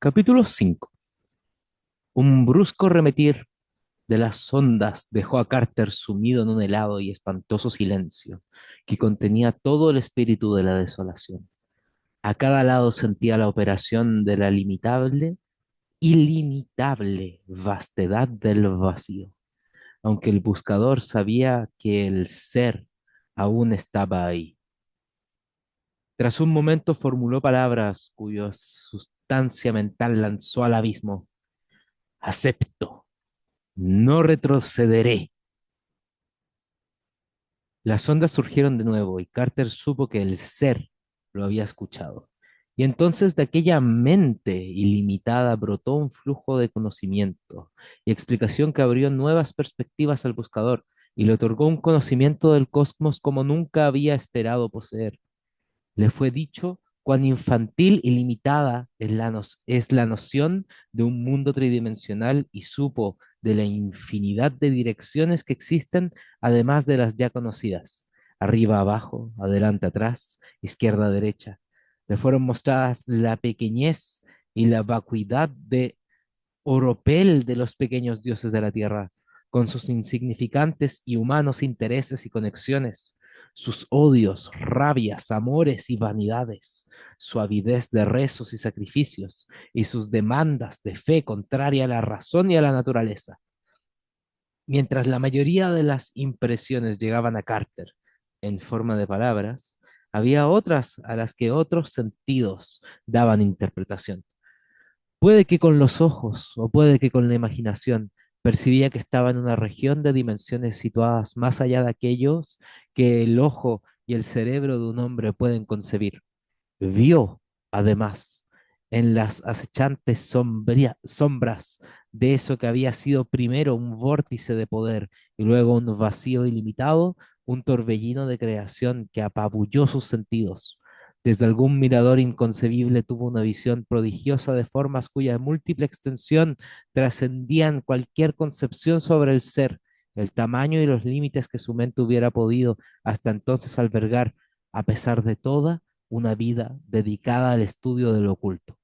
Capítulo 5. Un brusco remetir de las ondas dejó a Carter sumido en un helado y espantoso silencio que contenía todo el espíritu de la desolación. A cada lado sentía la operación de la ilimitable vastedad del vacío, aunque el buscador sabía que el ser aún estaba ahí. Tras un momento formuló palabras cuya sustancia mental lanzó al abismo. Acepto. No retrocederé. Las ondas surgieron de nuevo y Carter supo que el ser lo había escuchado. Y entonces de aquella mente ilimitada brotó un flujo de conocimiento y explicación que abrió nuevas perspectivas al buscador y le otorgó un conocimiento del cosmos como nunca había esperado poseer. Le fue dicho cuán infantil y limitada es la noción de un mundo tridimensional y supo de la infinidad de direcciones que existen, además de las ya conocidas, arriba, abajo, adelante, atrás, izquierda, derecha. Le fueron mostradas la pequeñez y la vacuidad de oropel de los pequeños dioses de la tierra, con sus insignificantes y humanos intereses y conexiones, sus odios, rabias, amores y vanidades, su avidez de rezos y sacrificios, y sus demandas de fe contraria a la razón y a la naturaleza. Mientras la mayoría de las impresiones llegaban a Carter en forma de palabras, había otras a las que otros sentidos daban interpretación. Puede que con los ojos o puede que con la imaginación percibía que estaba en una región de dimensiones situadas más allá de aquellos que el ojo y el cerebro de un hombre pueden concebir. Vio, además, en las acechantes sombras de eso que había sido primero un vórtice de poder y luego un vacío ilimitado, un torbellino de creación que apabulló sus sentidos. Desde algún mirador inconcebible tuvo una visión prodigiosa de formas cuya múltiple extensión trascendían cualquier concepción sobre el ser, el tamaño y los límites que su mente hubiera podido hasta entonces albergar, a pesar de toda una vida dedicada al estudio del oculto.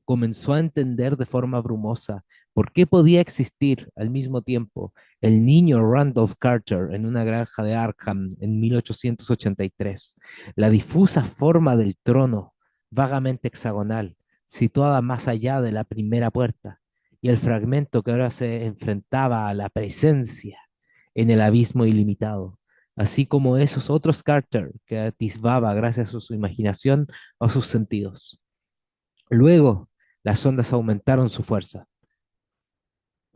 Comenzó a entender de forma brumosa por qué podía existir al mismo tiempo el niño Randolph Carter en una granja de Arkham en 1883, la difusa forma del trono, vagamente hexagonal, situada más allá de la primera puerta, y el fragmento que ahora se enfrentaba a la presencia en el abismo ilimitado, así como esos otros Carter que atisbaba gracias a su imaginación o sus sentidos. Luego, las ondas aumentaron su fuerza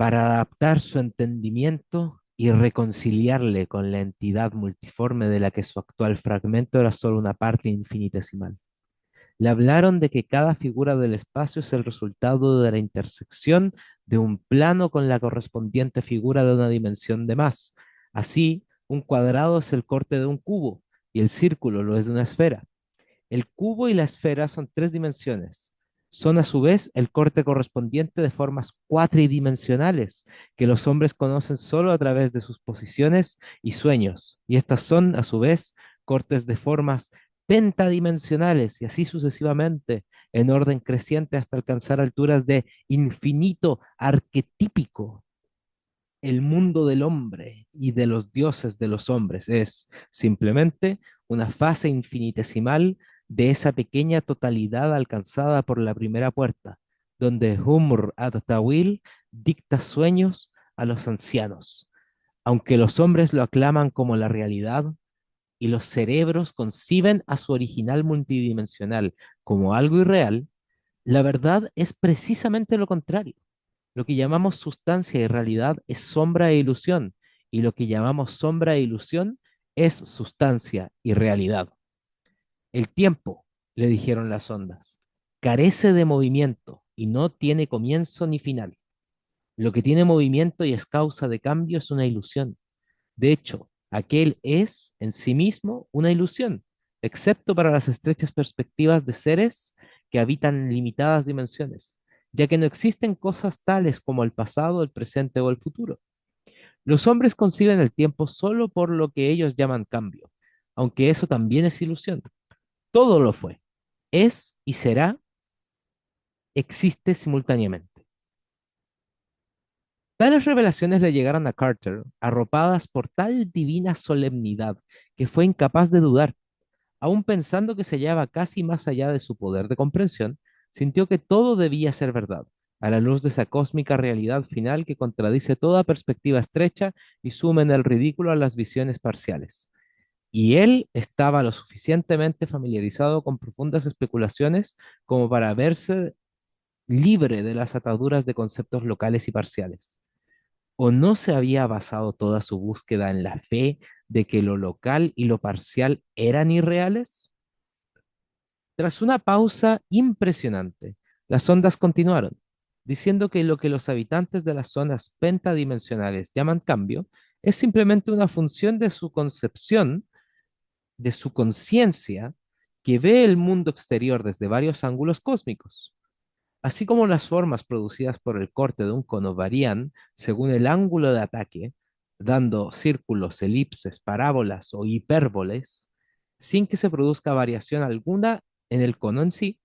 para adaptar su entendimiento y reconciliarle con la entidad multiforme de la que su actual fragmento era solo una parte infinitesimal. Le hablaron de que cada figura del espacio es el resultado de la intersección de un plano con la correspondiente figura de una dimensión de más. Así, un cuadrado es el corte de un cubo y el círculo lo es de una esfera. El cubo y la esfera son tres dimensiones. Son a su vez el corte correspondiente de formas cuatridimensionales que los hombres conocen solo a través de sus posiciones y sueños. Y estas son a su vez cortes de formas pentadimensionales y así sucesivamente en orden creciente hasta alcanzar alturas de infinito arquetípico. El mundo del hombre y de los dioses de los hombres es simplemente una fase infinitesimal de esa pequeña totalidad alcanzada por la primera puerta, donde Humr ad-Tawil dicta sueños a los ancianos. Aunque los hombres lo aclaman como la realidad y los cerebros conciben a su original multidimensional como algo irreal, la verdad es precisamente lo contrario. Lo que llamamos sustancia y realidad es sombra e ilusión, y lo que llamamos sombra e ilusión es sustancia y realidad. El tiempo, le dijeron las ondas, carece de movimiento y no tiene comienzo ni final. Lo que tiene movimiento y es causa de cambio es una ilusión. De hecho, aquel es en sí mismo una ilusión, excepto para las estrechas perspectivas de seres que habitan limitadas dimensiones, ya que no existen cosas tales como el pasado, el presente o el futuro. Los hombres conciben el tiempo solo por lo que ellos llaman cambio, aunque eso también es ilusión. Todo lo fue, es y será existe simultáneamente. Tales revelaciones le llegaron a Carter, arropadas por tal divina solemnidad, que fue incapaz de dudar. Aun pensando que se hallaba casi más allá de su poder de comprensión, sintió que todo debía ser verdad, a la luz de esa cósmica realidad final que contradice toda perspectiva estrecha y suma en el ridículo a las visiones parciales. Y él estaba lo suficientemente familiarizado con profundas especulaciones como para verse libre de las ataduras de conceptos locales y parciales. ¿O no se había basado toda su búsqueda en la fe de que lo local y lo parcial eran irreales? Tras una pausa impresionante, las ondas continuaron, diciendo que lo que los habitantes de las zonas pentadimensionales llaman cambio es simplemente una función de su concepción, de su conciencia, que ve el mundo exterior desde varios ángulos cósmicos. Así como las formas producidas por el corte de un cono varían según el ángulo de ataque, dando círculos, elipses, parábolas o hipérboles, sin que se produzca variación alguna en el cono en sí,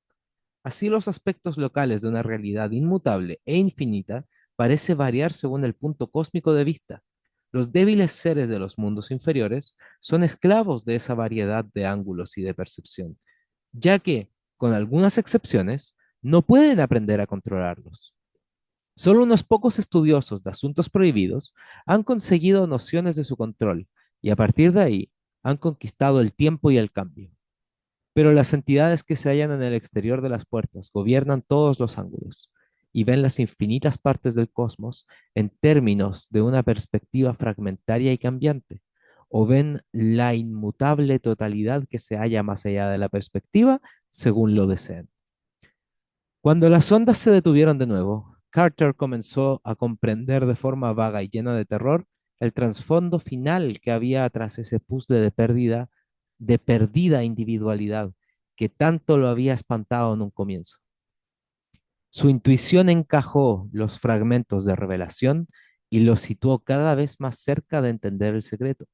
así los aspectos locales de una realidad inmutable e infinita parece variar según el punto cósmico de vista. Los débiles seres de los mundos inferiores son esclavos de esa variedad de ángulos y de percepción, ya que, con algunas excepciones, no pueden aprender a controlarlos. Solo unos pocos estudiosos de asuntos prohibidos han conseguido nociones de su control y a partir de ahí han conquistado el tiempo y el cambio. Pero las entidades que se hallan en el exterior de las puertas gobiernan todos los ángulos y ven las infinitas partes del cosmos en términos de una perspectiva fragmentaria y cambiante, o ven la inmutable totalidad que se halla más allá de la perspectiva según lo deseen. Cuando las ondas se detuvieron de nuevo, Carter comenzó a comprender de forma vaga y llena de terror el trasfondo final que había tras ese puzzle de perdida individualidad que tanto lo había espantado en un comienzo. Su intuición encajó los fragmentos de revelación y lo situó cada vez más cerca de entender el secreto.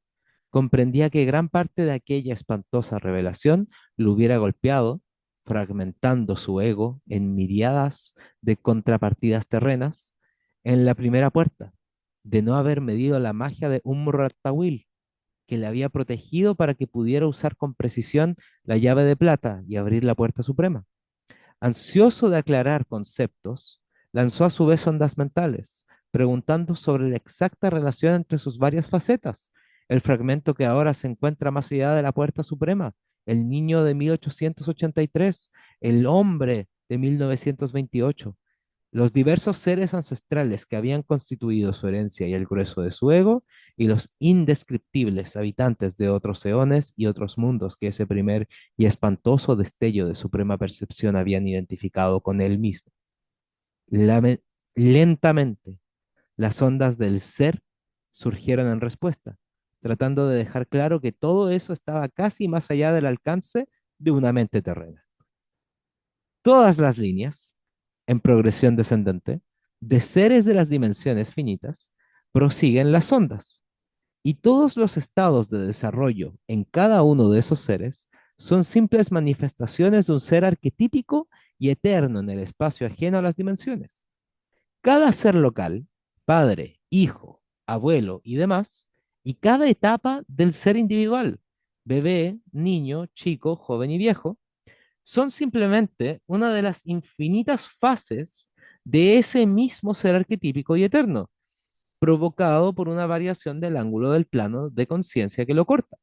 Comprendía que gran parte de aquella espantosa revelación lo hubiera golpeado, fragmentando su ego en miriadas de contrapartidas terrenas, en la primera puerta, de no haber medido la magia de Umratawil, que le había protegido para que pudiera usar con precisión la llave de plata y abrir la puerta suprema. Ansioso de aclarar conceptos, lanzó a su vez ondas mentales, preguntando sobre la exacta relación entre sus varias facetas, el fragmento que ahora se encuentra más allá de la puerta suprema, el niño de 1883, el hombre de 1928, los diversos seres ancestrales que habían constituido su herencia y el grueso de su ego, y los indescriptibles habitantes de otros eones y otros mundos que ese primer y espantoso destello de suprema percepción habían identificado con él mismo. Lame- Lentamente, las ondas del ser surgieron en respuesta, tratando de dejar claro que todo eso estaba casi más allá del alcance de una mente terrena. Todas las líneas, en progresión descendente, de seres de las dimensiones finitas, prosiguen las ondas, y todos los estados de desarrollo en cada uno de esos seres son simples manifestaciones de un ser arquetípico y eterno en el espacio ajeno a las dimensiones. Cada ser local, padre, hijo, abuelo y demás, y cada etapa del ser individual, bebé, niño, chico, joven y viejo, son simplemente una de las infinitas fases de ese mismo ser arquetípico y eterno, provocado por una variación del ángulo del plano de conciencia que lo corta.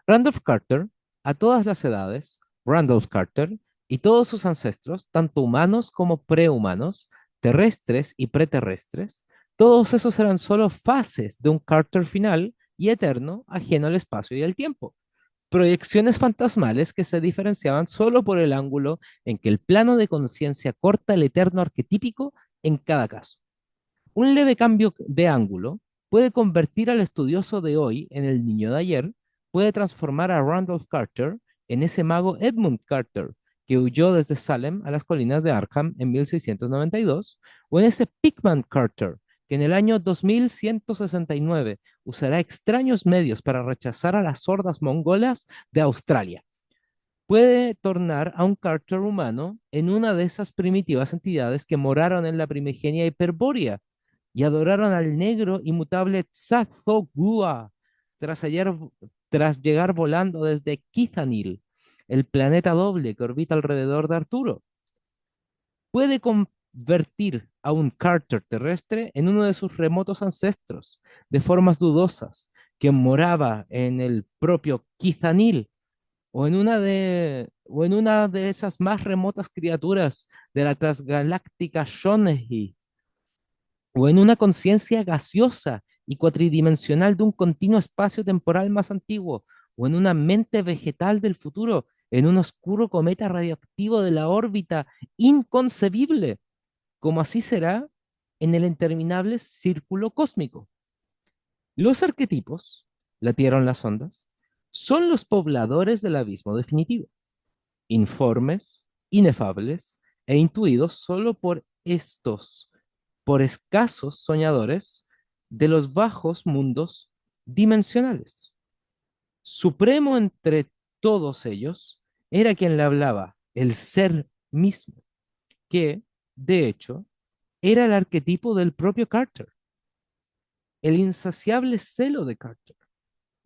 Randolph Carter, a todas las edades, Randolph Carter y todos sus ancestros, tanto humanos como prehumanos, terrestres y preterrestres, todos esos eran solo fases de un Carter final y eterno, ajeno al espacio y al tiempo. Proyecciones fantasmales que se diferenciaban solo por el ángulo en que el plano de conciencia corta el eterno arquetípico en cada caso. Un leve cambio de ángulo puede convertir al estudioso de hoy en el niño de ayer, puede transformar a Randolph Carter en ese mago Edmund Carter que huyó desde Salem a las colinas de Arkham en 1692, o en ese Pickman Carter que en el año 2169 usará extraños medios para rechazar a las hordas mongolas de Australia. puede tornar a un Carter humano en una de esas primitivas entidades que moraron en la primigenia Hiperbórea y adoraron al negro inmutable Tzathoggua tras, tras llegar volando desde Kithanil, el planeta doble que orbita alrededor de Arturo. Puede convertir a un Carter terrestre en uno de sus remotos ancestros, de formas dudosas, que moraba en el propio Kithanil o en una de esas más remotas criaturas de la transgaláctica Shonehi, o en una conciencia gaseosa y cuatridimensional de un continuo espacio temporal más antiguo, o en una mente vegetal del futuro, en un oscuro cometa radioactivo de la órbita inconcebible, como así será en el interminable círculo cósmico. Los arquetipos, latieron las ondas, son los pobladores del abismo definitivo, informes, inefables e intuidos solo por estos, por escasos soñadores de los bajos mundos dimensionales. Supremo entre todos ellos era quien le hablaba, el ser mismo, que, de hecho, era el arquetipo del propio Carter, el insaciable celo de Carter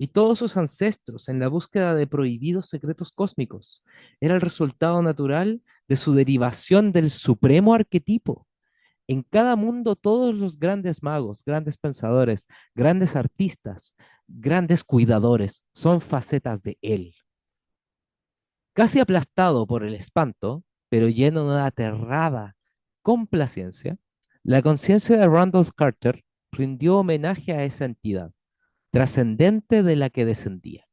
y todos sus ancestros en la búsqueda de prohibidos secretos cósmicos. Era el resultado natural de su derivación del supremo arquetipo. En cada mundo todos los grandes magos, grandes pensadores, grandes artistas, grandes cuidadores son facetas de él. Casi aplastado por el espanto, pero lleno de una aterrada complacencia, la conciencia de Randolph Carter rindió homenaje a esa entidad trascendente de la que descendía.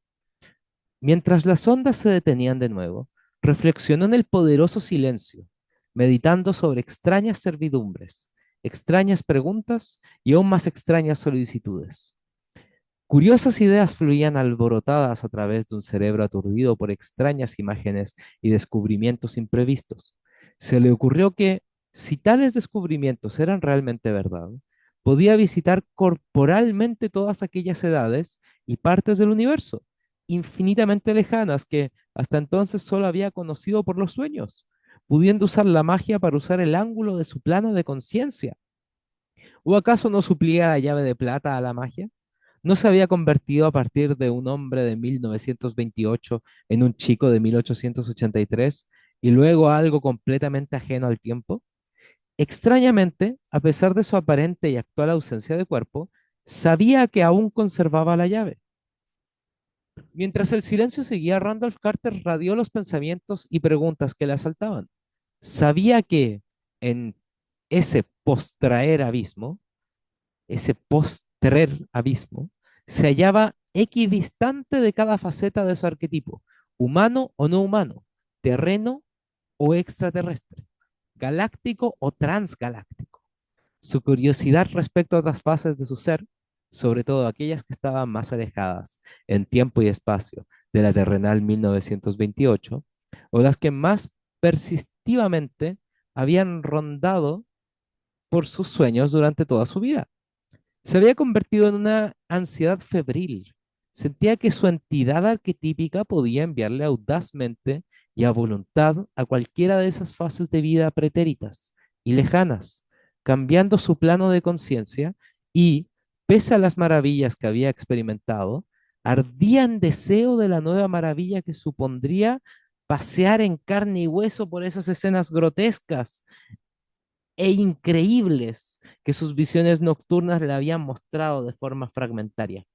Mientras las ondas se detenían de nuevo, reflexionó en el poderoso silencio, meditando sobre extrañas servidumbres, extrañas preguntas y aún más extrañas solicitudes. Curiosas ideas fluían alborotadas a través de un cerebro aturdido por extrañas imágenes y descubrimientos imprevistos. Se le ocurrió que, si tales descubrimientos eran realmente verdad, podía visitar corporalmente todas aquellas edades y partes del universo, infinitamente lejanas que hasta entonces solo había conocido por los sueños, pudiendo usar la magia para usar el ángulo de su plano de conciencia. ¿O acaso no suplía la llave de plata a la magia? ¿No se había convertido a partir de un hombre de 1928 en un chico de 1883 y luego algo completamente ajeno al tiempo? Extrañamente, a pesar de su aparente y actual ausencia de cuerpo, sabía que aún conservaba la llave. Mientras el silencio seguía, Randolph Carter radió los pensamientos y preguntas que le asaltaban. Sabía que en ese postraer abismo, ese postrer abismo, se hallaba equidistante de cada faceta de su arquetipo, humano o no humano, terreno o extraterrestre, galáctico o transgaláctico. Su curiosidad respecto a otras fases de su ser, sobre todo aquellas que estaban más alejadas en tiempo y espacio de la terrenal 1928, o las que más persistivamente habían rondado por sus sueños durante toda su vida. Se había convertido en una ansiedad febril. Sentía que su entidad arquetípica podía enviarle audazmente y a voluntad a cualquiera de esas fases de vida pretéritas y lejanas, cambiando su plano de conciencia y, pese a las maravillas que había experimentado, ardía en deseo de la nueva maravilla que supondría pasear en carne y hueso por esas escenas grotescas e increíbles que sus visiones nocturnas le habían mostrado de forma fragmentaria.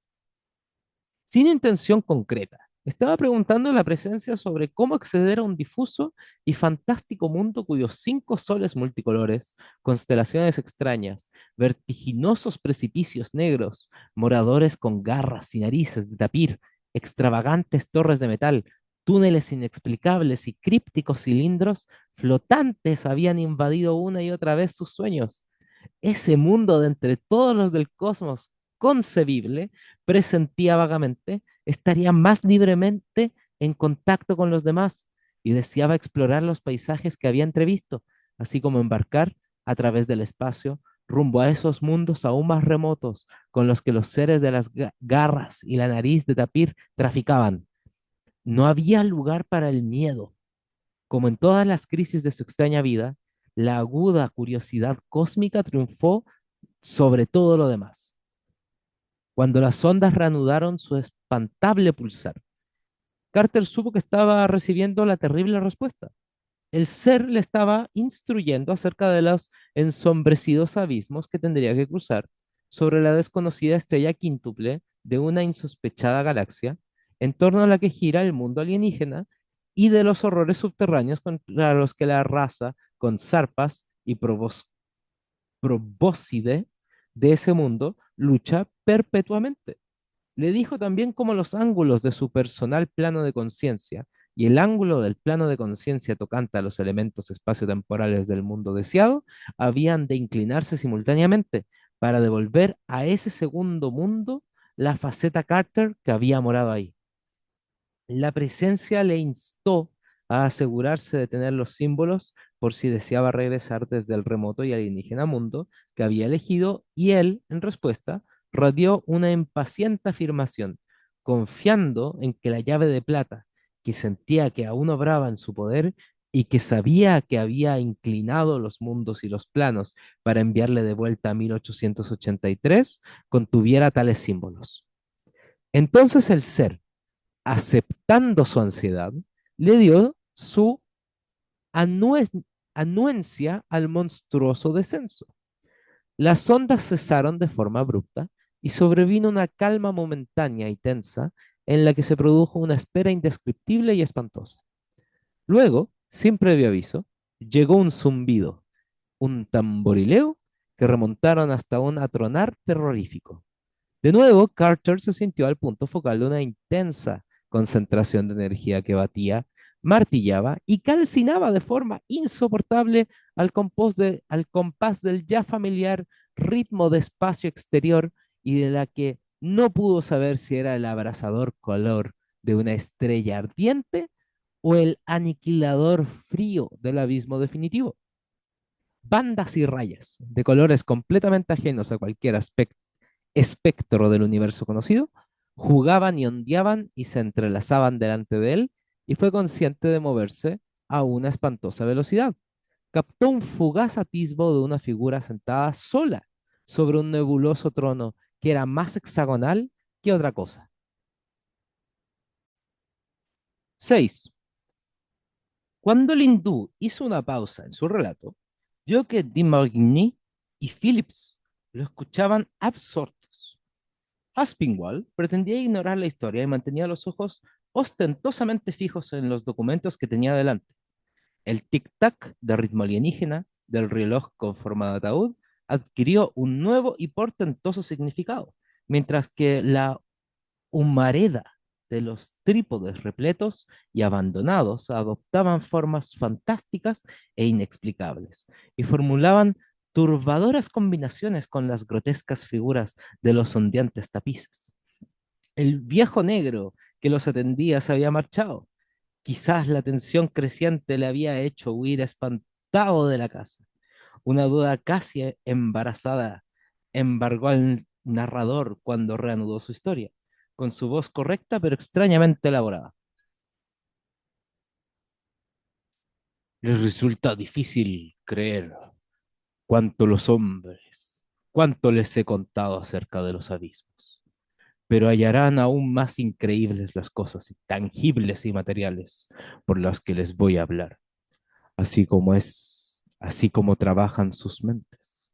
Sin intención concreta, estaba preguntando a la presencia sobre cómo acceder a un difuso y fantástico mundo cuyos 5 soles multicolores, constelaciones extrañas, vertiginosos precipicios negros, moradores con garras y narices de tapir, extravagantes torres de metal, túneles inexplicables y crípticos cilindros flotantes habían invadido una y otra vez sus sueños. Ese mundo de entre todos los del cosmos concebible, presentía vagamente, estaría más libremente en contacto con los demás y deseaba explorar los paisajes que había entrevisto, así como embarcar a través del espacio rumbo a esos mundos aún más remotos con los que los seres de las garras y la nariz de tapir traficaban. No había lugar para el miedo. Como en todas las crisis de su extraña vida, la aguda curiosidad cósmica triunfó sobre todo lo demás. Cuando las ondas reanudaron su espantable pulsar, Carter supo que estaba recibiendo la terrible respuesta. El ser le estaba instruyendo acerca de los ensombrecidos abismos que tendría que cruzar sobre la desconocida estrella quíntuple de una insospechada galaxia, en torno a la que gira el mundo alienígena, y de los horrores subterráneos contra los que la raza con zarpas y probóscide de ese mundo lucha perpetuamente. Le dijo también cómo los ángulos de su personal plano de conciencia y el ángulo del plano de conciencia tocante a los elementos espaciotemporales del mundo deseado habían de inclinarse simultáneamente para devolver a ese segundo mundo la faceta Carter que había morado ahí. La presencia le instó a asegurarse de tener los símbolos por si deseaba regresar desde el remoto y alienígena mundo que había elegido, y él, en respuesta, radió una impaciente afirmación, confiando en que la llave de plata, que sentía que aún obraba en su poder y que sabía que había inclinado los mundos y los planos para enviarle de vuelta a 1883, contuviera tales símbolos. Entonces el ser, aceptando su ansiedad, le dio su anuencia al monstruoso descenso. Las ondas cesaron de forma abrupta y sobrevino una calma momentánea y tensa en la que se produjo una espera indescriptible y espantosa. Luego, sin previo aviso, llegó un zumbido, un tamborileo que remontaron hasta un atronar terrorífico. De nuevo, Carter se sintió al punto focal de una intensa concentración de energía que batía, martillaba y calcinaba de forma insoportable al compás del ya familiar ritmo de espacio exterior, y de la que no pudo saber si era el abrasador color de una estrella ardiente o el aniquilador frío del abismo definitivo. Bandas y rayas de colores completamente ajenos a cualquier aspecto espectro del universo conocido, jugaban y ondeaban y se entrelazaban delante de él, y fue consciente de moverse a una espantosa velocidad. Captó un fugaz atisbo de una figura sentada sola sobre un nebuloso trono que era más hexagonal que otra cosa. 6. Cuando el hindú hizo una pausa en su relato, vio que de Marigny y Phillips lo escuchaban absortos. Aspinwall pretendía ignorar la historia y mantenía los ojos ostentosamente fijos en los documentos que tenía delante. El tic-tac de ritmo alienígena del reloj con forma de ataúd adquirió un nuevo y portentoso significado, mientras que la humareda de los trípodes repletos y abandonados adoptaban formas fantásticas e inexplicables, y formulaban turbadoras combinaciones con las grotescas figuras de los ondeantes tapices. El viejo negro que los atendía se había marchado. Quizás la tensión creciente le había hecho huir espantado de la casa. Una duda casi embarazada embargó al narrador cuando reanudó su historia, con su voz correcta pero extrañamente elaborada. Les resulta difícil creer cuánto los hombres, cuánto les he contado acerca de los abismos, pero hallarán aún más increíbles las cosas tangibles y materiales por las que les voy a hablar, así como trabajan sus mentes.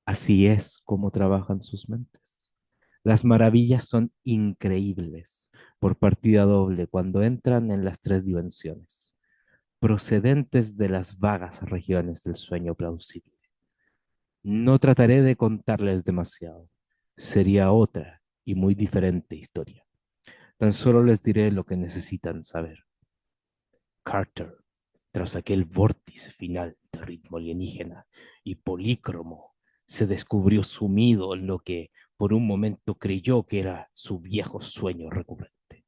Así es como trabajan sus mentes. Las maravillas son increíbles por partida doble cuando entran en las tres dimensiones, procedentes de las vagas regiones del sueño plausible. No trataré de contarles demasiado. Sería otra y muy diferente historia. Tan solo les diré lo que necesitan saber. Carter, tras aquel vórtice final de ritmo alienígena y polícromo, se descubrió sumido en lo que por un momento creyó que era su viejo sueño recurrente.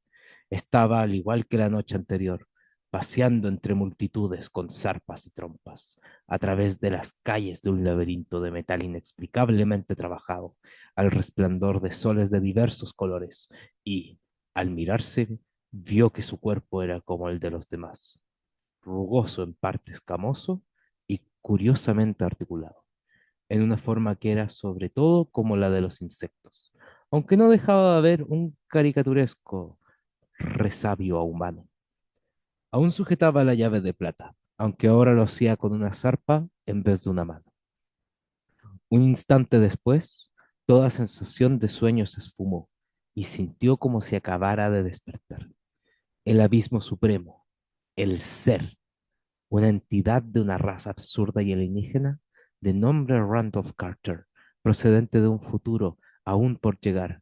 Estaba, al igual que la noche anterior, paseando entre multitudes con zarpas y trompas, a través de las calles de un laberinto de metal inexplicablemente trabajado, al resplandor de soles de diversos colores, y, al mirarse, Vio que su cuerpo era como el de los demás, rugoso en parte escamoso y curiosamente articulado, en una forma que era sobre todo como la de los insectos, aunque no dejaba de haber un caricaturesco resabio a humano. Aún sujetaba la llave de plata, aunque ahora lo hacía con una zarpa en vez de una mano. Un instante después, toda sensación de sueño se esfumó y sintió como si acabara de despertar. El abismo supremo, el ser, una entidad de una raza absurda y alienígena, de nombre Randolph Carter, procedente de un futuro aún por llegar.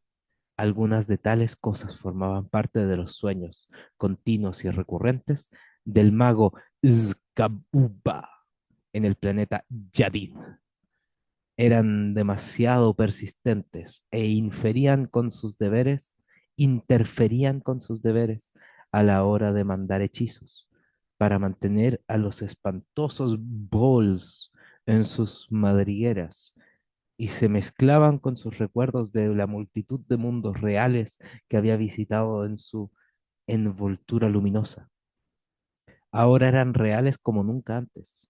Algunas de tales cosas formaban parte de los sueños continuos y recurrentes del mago Skabuba en el planeta Yadid. Eran demasiado persistentes e interferían con sus deberes a la hora de mandar hechizos para mantener a los espantosos Balls en sus madrigueras y se mezclaban con sus recuerdos de la multitud de mundos reales que había visitado en su envoltura luminosa. Ahora eran reales como nunca antes.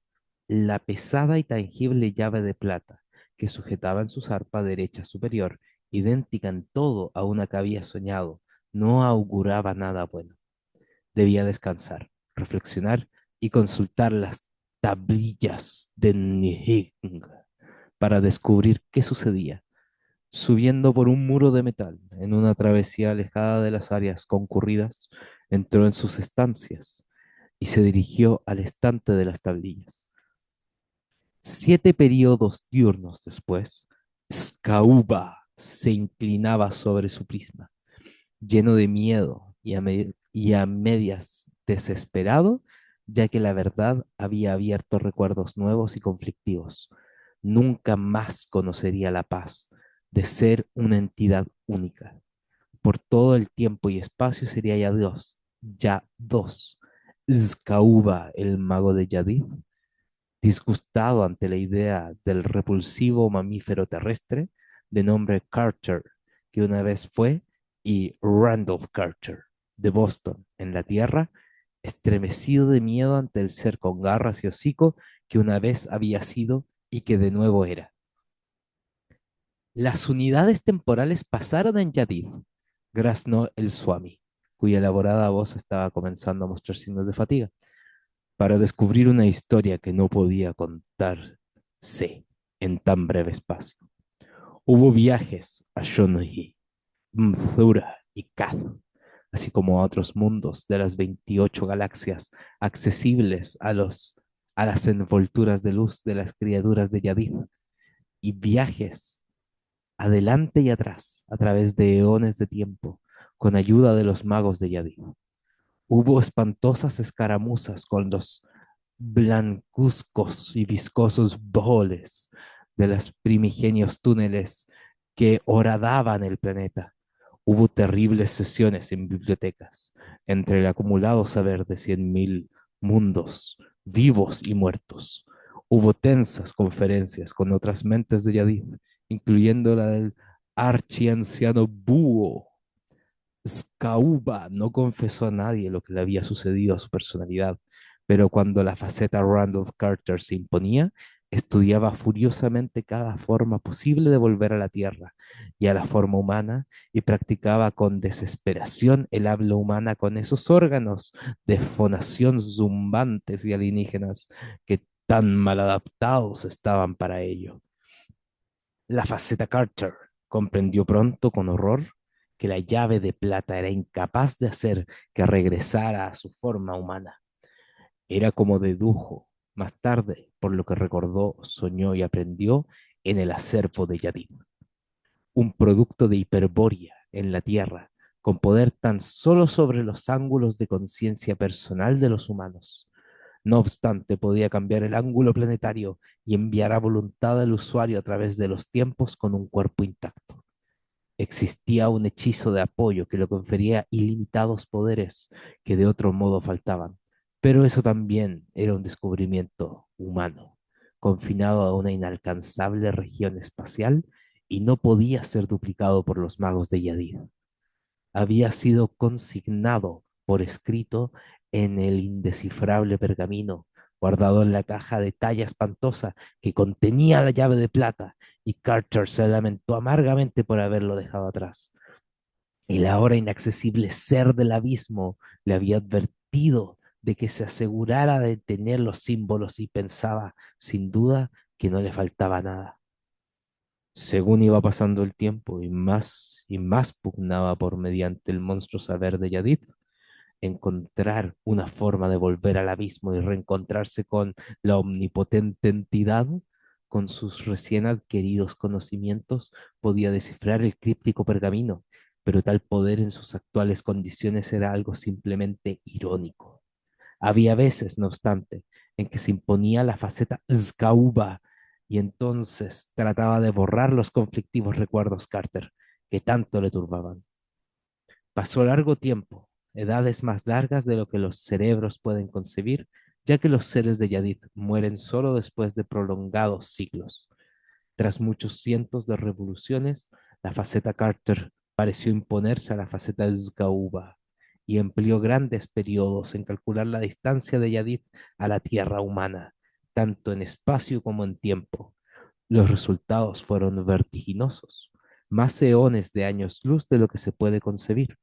La pesada y tangible llave de plata que sujetaba en su zarpa derecha superior, idéntica en todo a una que había soñado, no auguraba nada bueno. Debía descansar, reflexionar y consultar las tablillas de Nihing para descubrir qué sucedía. Subiendo por un muro de metal, en una travesía alejada de las áreas concurridas, entró en sus estancias y se dirigió al estante de las tablillas. 7 periodos diurnos después, Scauba se inclinaba sobre su prisma, lleno de miedo y a medias desesperado, ya que la verdad había abierto recuerdos nuevos y conflictivos. Nunca más conocería la paz de ser una entidad única. Por todo el tiempo y espacio sería ya dos. Skauba, el mago de Yadid, disgustado ante la idea del repulsivo mamífero terrestre de nombre Carter, que una vez fue, y Randolph Carter, de Boston, en la Tierra, estremecido de miedo ante el ser con garras y hocico que una vez había sido y que de nuevo era. Las unidades temporales pasaron en Yadid, graznó el Swami, cuya elaborada voz estaba comenzando a mostrar signos de fatiga, para descubrir una historia que no podía contarse en tan breve espacio. Hubo viajes a Shonhi, Mthura y Kath, así como a otros mundos de las 28 galaxias accesibles a las envolturas de luz de las criaturas de Yadid, y viajes adelante y atrás a través de eones de tiempo con ayuda de los magos de Yadid. Hubo espantosas escaramuzas con los blancuzcos y viscosos boles de los primigenios túneles que horadaban el planeta. Hubo terribles sesiones en bibliotecas, entre el acumulado saber de 100.000 mundos, vivos y muertos. Hubo tensas conferencias con otras mentes de Yadid, incluyendo la del archianciano Búho. Scauba no confesó a nadie lo que le había sucedido a su personalidad, pero cuando la faceta Randolph Carter se imponía, estudiaba furiosamente cada forma posible de volver a la Tierra y a la forma humana y practicaba con desesperación el habla humana con esos órganos de fonación zumbantes y alienígenas que tan mal adaptados estaban para ello. La faceta Carter comprendió pronto con horror que la llave de plata era incapaz de hacer que regresara a su forma humana. Era como dedujo más tarde, por lo que recordó, soñó y aprendió en el acervo de Yadid, un producto de Hiperbórea en la Tierra, con poder tan solo sobre los ángulos de conciencia personal de los humanos. No obstante, podía cambiar el ángulo planetario y enviar a voluntad al usuario a través de los tiempos con un cuerpo intacto. Existía un hechizo de apoyo que le confería ilimitados poderes que de otro modo faltaban, pero eso también era un descubrimiento humano, confinado a una inalcanzable región espacial y no podía ser duplicado por los magos de Yadir. Había sido consignado por escrito en el indescifrable pergamino, guardado en la caja de talla espantosa que contenía la llave de plata, y Carter se lamentó amargamente por haberlo dejado atrás. El ahora inaccesible ser del abismo le había advertido de que se asegurara de tener los símbolos y pensaba, sin duda, que no le faltaba nada. Según iba pasando el tiempo y más pugnaba por mediante el monstruo saber de Yadid, encontrar una forma de volver al abismo y reencontrarse con la omnipotente entidad, con sus recién adquiridos conocimientos, podía descifrar el críptico pergamino, pero tal poder en sus actuales condiciones era algo simplemente irónico. Había veces, no obstante, en que se imponía la faceta Skauba y entonces trataba de borrar los conflictivos recuerdos Carter que tanto le turbaban. Pasó largo tiempo, edades más largas de lo que los cerebros pueden concebir, ya que los seres de Yadid mueren solo después de prolongados siglos. Tras muchos cientos de revoluciones, la faceta Carter pareció imponerse a la faceta Sgauba y empleó grandes periodos en calcular la distancia de Yadid a la Tierra humana, tanto en espacio como en tiempo. Los resultados fueron vertiginosos, más eones de años luz de lo que se puede concebir,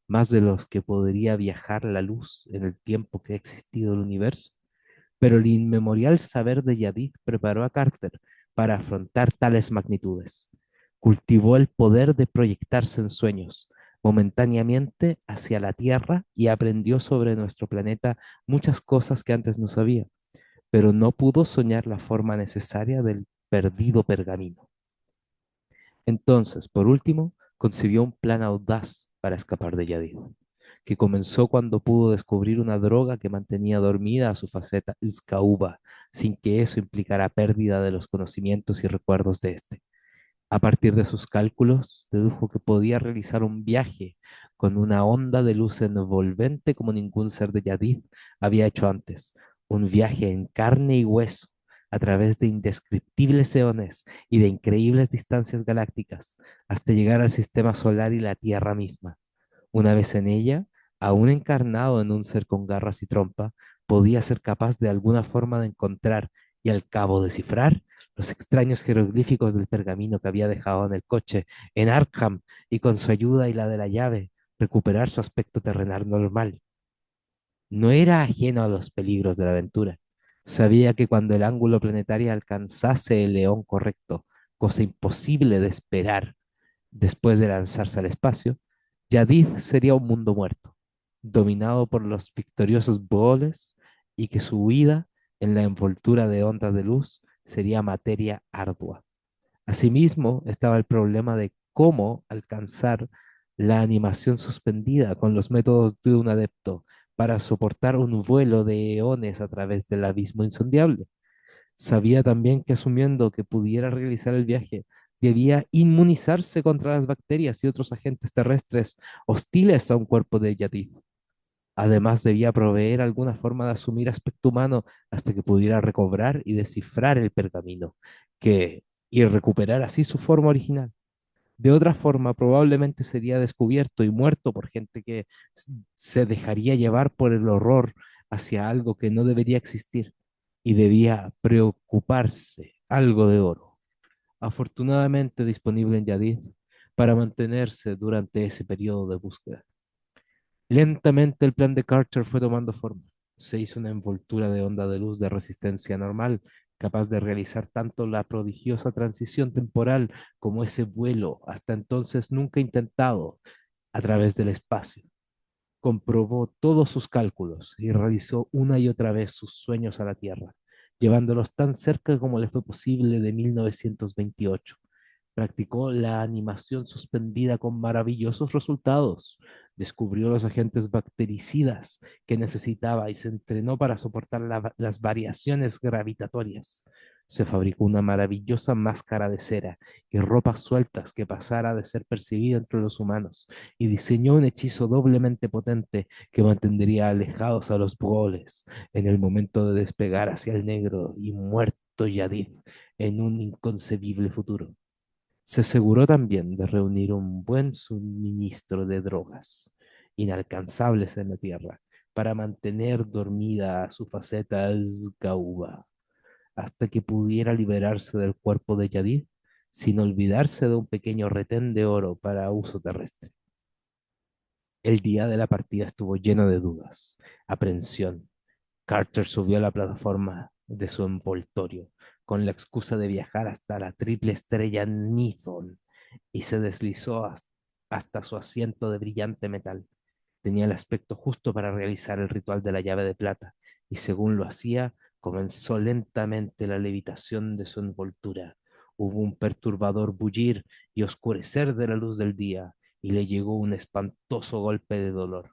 más de los que podría viajar la luz en el tiempo que ha existido el universo. Pero el inmemorial saber de Yadid preparó a Carter para afrontar tales magnitudes. Cultivó el poder de proyectarse en sueños, momentáneamente hacia la Tierra, y aprendió sobre nuestro planeta muchas cosas que antes no sabía, pero no pudo soñar la forma necesaria del perdido pergamino. Entonces, por último, concibió un plan audaz para escapar de Yadid, que comenzó cuando pudo descubrir una droga que mantenía dormida a su faceta Iskauba, sin que eso implicara pérdida de los conocimientos y recuerdos de éste. A partir de sus cálculos, dedujo que podía realizar un viaje con una onda de luz envolvente como ningún ser de Yadid había hecho antes, un viaje en carne y hueso a través de indescriptibles eones y de increíbles distancias galácticas, hasta llegar al sistema solar y la Tierra misma. Una vez en ella, aún encarnado en un ser con garras y trompa, podía ser capaz de alguna forma de encontrar y al cabo descifrar los extraños jeroglíficos del pergamino que había dejado en el coche en Arkham y con su ayuda y la de la llave recuperar su aspecto terrenal normal. No era ajeno a los peligros de la aventura. Sabía que cuando el ángulo planetario alcanzase el león correcto, cosa imposible de esperar después de lanzarse al espacio, Yadid sería un mundo muerto, dominado por los victoriosos Boles, y que su huida en la envoltura de ondas de luz sería materia ardua. Asimismo, estaba el problema de cómo alcanzar la animación suspendida con los métodos de un adepto para soportar un vuelo de eones a través del abismo insondiable. Sabía también que asumiendo que pudiera realizar el viaje, debía inmunizarse contra las bacterias y otros agentes terrestres hostiles a un cuerpo de Yadid. Además, debía proveer alguna forma de asumir aspecto humano hasta que pudiera recobrar y descifrar el pergamino, y recuperar así su forma original. De otra forma, probablemente sería descubierto y muerto por gente que se dejaría llevar por el horror hacia algo que no debería existir y debía preocuparse algo de oro, afortunadamente disponible en Yadid para mantenerse durante ese periodo de búsqueda. Lentamente el plan de Carter fue tomando forma. Se hizo una envoltura de onda de luz de resistencia normal, capaz de realizar tanto la prodigiosa transición temporal como ese vuelo hasta entonces nunca intentado a través del espacio. Comprobó todos sus cálculos y realizó una y otra vez sus sueños a la Tierra, llevándolos tan cerca como le fue posible de 1928. Practicó la animación suspendida con maravillosos resultados. Descubrió los agentes bactericidas que necesitaba y se entrenó para soportar las variaciones gravitatorias. Se fabricó una maravillosa máscara de cera y ropas sueltas que pasara de ser percibida entre los humanos, y diseñó un hechizo doblemente potente que mantendría alejados a los bogoles en el momento de despegar hacia el negro y muerto Yadid en un inconcebible futuro. Se aseguró también de reunir un buen suministro de drogas inalcanzables en la Tierra, para mantener dormida su faceta Sgauba, hasta que pudiera liberarse del cuerpo de Yadid, sin olvidarse de un pequeño retén de oro para uso terrestre. El día de la partida estuvo lleno de dudas, aprensión. Carter subió a la plataforma de su envoltorio con la excusa de viajar hasta la triple estrella Nithon y se deslizó hasta su asiento de brillante metal. Tenía el aspecto justo para realizar el ritual de la llave de plata y según lo hacía, comenzó lentamente la levitación de su envoltura. Hubo un perturbador bullir y oscurecer de la luz del día y le llegó un espantoso golpe de dolor.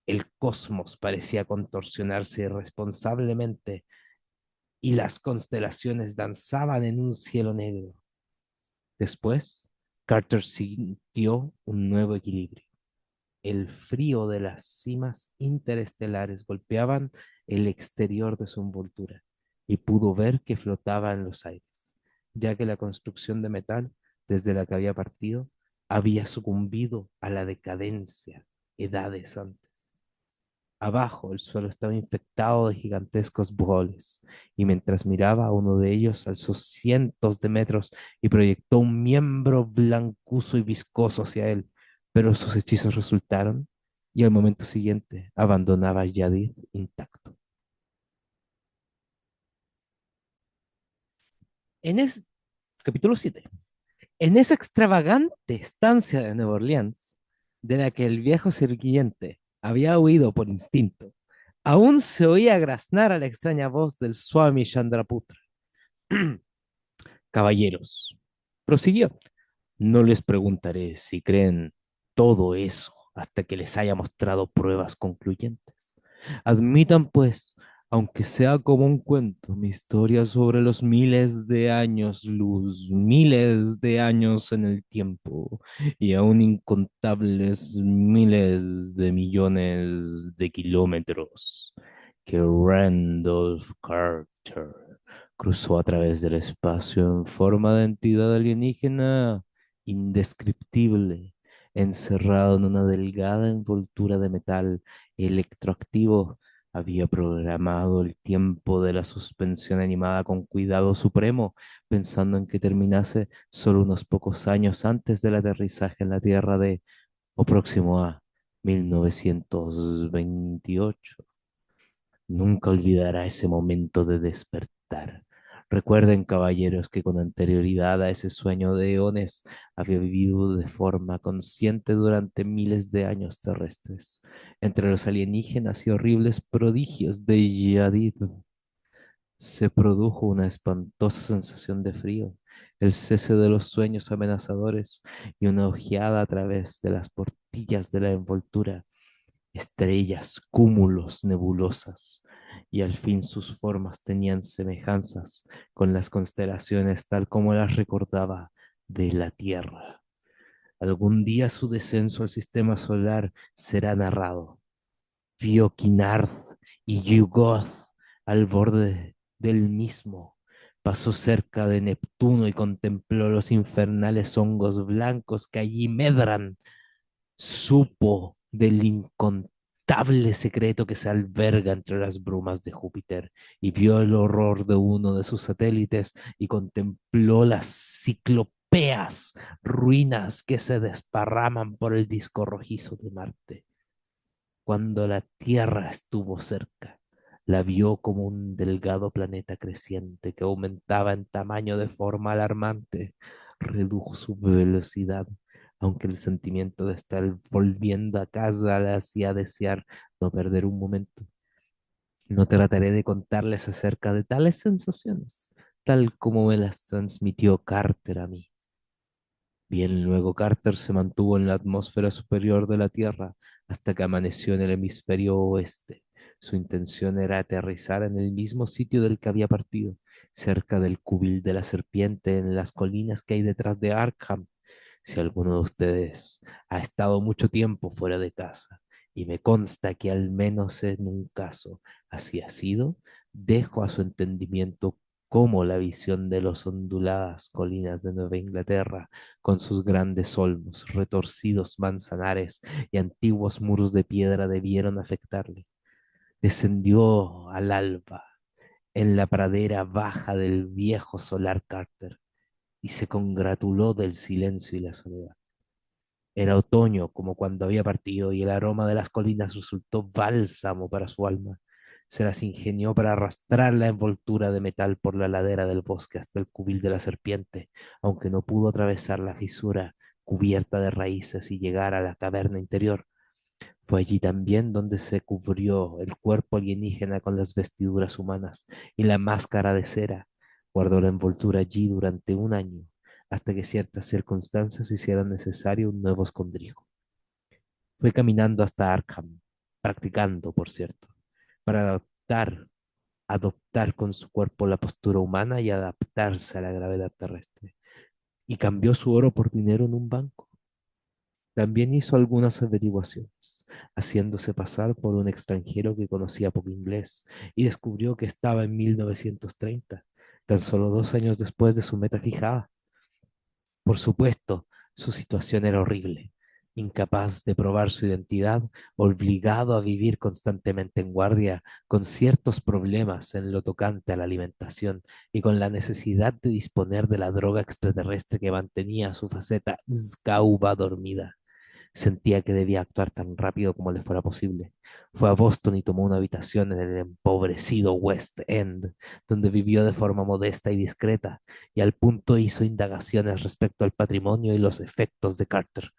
El cosmos parecía contorsionarse irresponsablemente y las constelaciones danzaban en un cielo negro. Después, Carter sintió un nuevo equilibrio. El frío de las cimas interestelares golpeaban el exterior de su envoltura y pudo ver que flotaba en los aires, ya que la construcción de metal desde la que había partido había sucumbido a la decadencia edades antes. Abajo, el suelo estaba infectado de gigantescos boles, y mientras miraba, uno de ellos alzó cientos de metros y proyectó un miembro blancuzo y viscoso hacia él, pero sus hechizos resultaron, y al momento siguiente abandonaba a Yadid intacto. En ese capítulo 7, en esa extravagante estancia de Nueva Orleans, de la que el viejo sirviente había huido por instinto, aún se oía graznar a la extraña voz del Swami Chandraputra. Caballeros, prosiguió, no les preguntaré si creen todo eso hasta que les haya mostrado pruebas concluyentes. Admitan, pues, aunque sea como un cuento, mi historia sobre los miles de años luz, miles de años en el tiempo y aún incontables miles de millones de kilómetros que Randolph Carter cruzó a través del espacio en forma de entidad alienígena indescriptible, encerrado en una delgada envoltura de metal electroactivo. Había programado el tiempo de la suspensión animada con cuidado supremo, pensando en que terminase solo unos pocos años antes del aterrizaje en la Tierra de, o próximo a, 1928. Nunca olvidará ese momento de despertar. Recuerden, caballeros, que con anterioridad a ese sueño de eones había vivido de forma consciente durante miles de años terrestres, entre los alienígenas y horribles prodigios de Yadid. Se produjo una espantosa sensación de frío, el cese de los sueños amenazadores y una ojeada a través de las portillas de la envoltura, estrellas, cúmulos, nebulosas, y al fin sus formas tenían semejanzas con las constelaciones tal como las recordaba de la Tierra. Algún día su descenso al sistema solar será narrado. Vio Kinard y Yugoth al borde del mismo. Pasó cerca de Neptuno y contempló los infernales hongos blancos que allí medran. Supo del incontable secreto que se alberga entre las brumas de Júpiter y vio el horror de uno de sus satélites y contempló las ciclopeas ruinas que se desparraman por el disco rojizo de Marte. Cuando la Tierra estuvo cerca, la vio como un delgado planeta creciente que aumentaba en tamaño de forma alarmante. Redujo su velocidad, aunque el sentimiento de estar volviendo a casa le hacía desear no perder un momento. No trataré de contarles acerca de tales sensaciones, tal como me las transmitió Carter a mí. Bien, luego Carter se mantuvo en la atmósfera superior de la Tierra hasta que amaneció en el hemisferio oeste. Su intención era aterrizar en el mismo sitio del que había partido, cerca del cubil de la serpiente en las colinas que hay detrás de Arkham. Si alguno de ustedes ha estado mucho tiempo fuera de casa, y me consta que al menos en un caso así ha sido, dejo a su entendimiento cómo la visión de las onduladas colinas de Nueva Inglaterra, con sus grandes olmos, retorcidos manzanares y antiguos muros de piedra debieron afectarle. Descendió al alba en la pradera baja del viejo solar Carter y se congratuló del silencio y la soledad. Era otoño como cuando había partido y el aroma de las colinas resultó bálsamo para su alma. Se las ingenió para arrastrar la envoltura de metal por la ladera del bosque hasta el cubil de la serpiente, aunque no pudo atravesar la fisura cubierta de raíces y llegar a la caverna interior. Fue allí también donde se cubrió el cuerpo alienígena con las vestiduras humanas y la máscara de cera. Guardó la envoltura allí durante un año, hasta que ciertas circunstancias hicieron necesario un nuevo escondrijo. Fue caminando hasta Arkham, practicando, por cierto, para adoptar con su cuerpo la postura humana y adaptarse a la gravedad terrestre. Y cambió su oro por dinero en un banco. También hizo algunas averiguaciones, haciéndose pasar por un extranjero que conocía poco inglés, y descubrió que estaba en 1930, tan solo 2 años después de su meta fijada. Por supuesto, su situación era horrible. Incapaz de probar su identidad, obligado a vivir constantemente en guardia, con ciertos problemas en lo tocante a la alimentación y con la necesidad de disponer de la droga extraterrestre que mantenía su faceta Scauba dormida. Sentía que debía actuar tan rápido como le fuera posible. Fue a Boston y tomó una habitación en el empobrecido West End, donde vivió de forma modesta y discreta, y al punto hizo indagaciones respecto al patrimonio y los efectos de Carter.